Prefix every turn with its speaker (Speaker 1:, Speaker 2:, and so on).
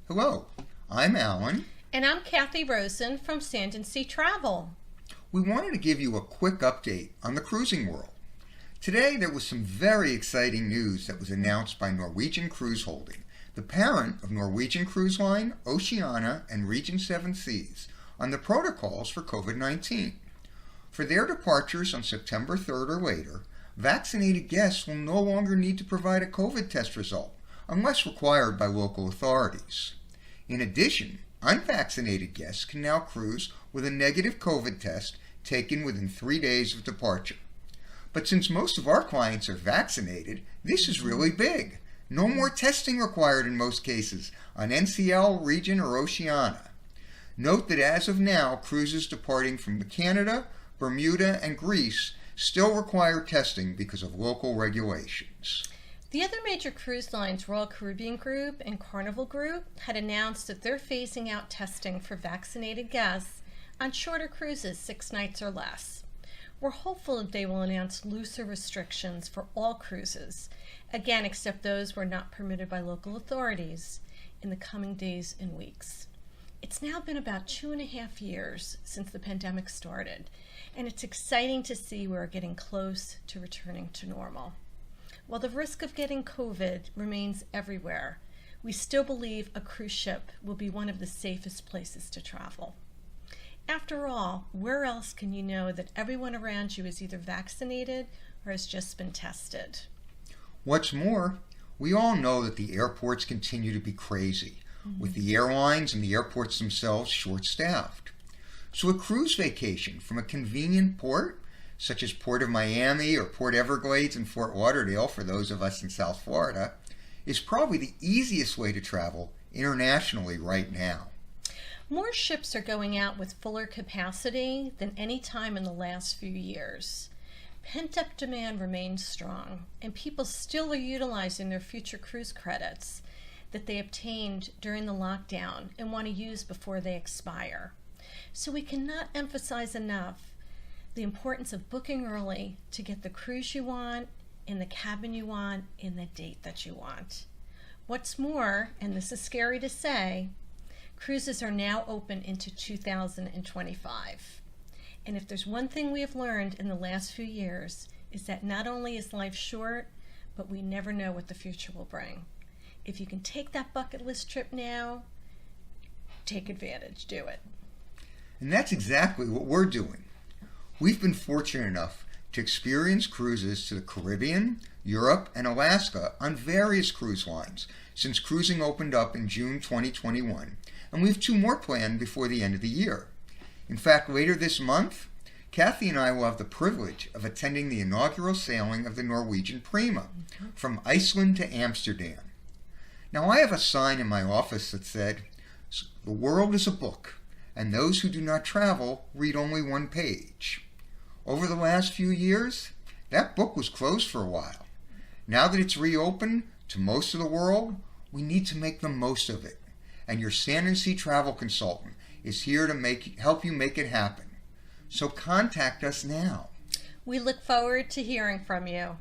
Speaker 1: Hello, I'm Alan.
Speaker 2: And I'm Cathy Rosen from Sand & Sea Travel.
Speaker 1: We wanted to give you a quick update on the cruising world. Today there was some very exciting news that was announced by Norwegian Cruise Holding, the parent of Norwegian Cruise Line, Oceania, and Region 7 Seas, on the protocols for COVID-19. For their departures on September 3rd or later, vaccinated guests will no longer need to provide a COVID test result, unless required by local authorities. In addition, unvaccinated guests can now cruise with a negative COVID test taken within 3 days of departure. But since most of our clients are vaccinated, this is really big. No more testing required in most cases on NCL, Region, or Oceania. Note that as of now, cruises departing from Canada, Bermuda, and Greece still require testing because of local regulations.
Speaker 2: The other major cruise lines, Royal Caribbean Group and Carnival Group, had announced that they're phasing out testing for vaccinated guests on shorter cruises, 6 nights or less. We're hopeful that they will announce looser restrictions for all cruises, again except those who are not permitted by local authorities, in the coming days and weeks. It's now been about 2.5 years since the pandemic started, and it's exciting to see we're getting close to returning to normal. While the risk of getting COVID remains everywhere, we still believe a cruise ship will be one of the safest places to travel. After all, where else can you know that everyone around you is either vaccinated or has just been tested?
Speaker 1: What's more, we all know that the airports continue to be crazy, with the airlines and the airports themselves short-staffed. So a cruise vacation from a convenient port, such as Port of Miami or Port Everglades in Fort Lauderdale for those of us in South Florida, is probably the easiest way to travel internationally right now.
Speaker 2: More ships are going out with fuller capacity than any time in the last few years. Pent-up demand remains strong, and people still are utilizing their future cruise credits that they obtained during the lockdown and want to use before they expire. So we cannot emphasize enough the importance of booking early to get the cruise you want, in the cabin you want, in the date that you want. What's more, and this is scary to say, cruises are now open into 2025. And if there's one thing we have learned in the last few years, is that not only is life short, but we never know what the future will bring. If you can take that bucket list trip now, take advantage, do it.
Speaker 1: And that's exactly what we're doing. We've been fortunate enough to experience cruises to the Caribbean, Europe, and Alaska on various cruise lines since cruising opened up in June 2021, and we have 2 more planned before the end of the year. In fact, later this month, Cathy and I will have the privilege of attending the inaugural sailing of the Norwegian Prima from Iceland to Amsterdam. Now, I have a sign in my office that said, "The world is a book, and those who do not travel read only one page." Over the last few years, that book was closed for a while. Now that it's reopened to most of the world, we need to make the most of it. And your Sand & Sea travel consultant is here to help you make it happen. So contact us now.
Speaker 2: We look forward to hearing from you.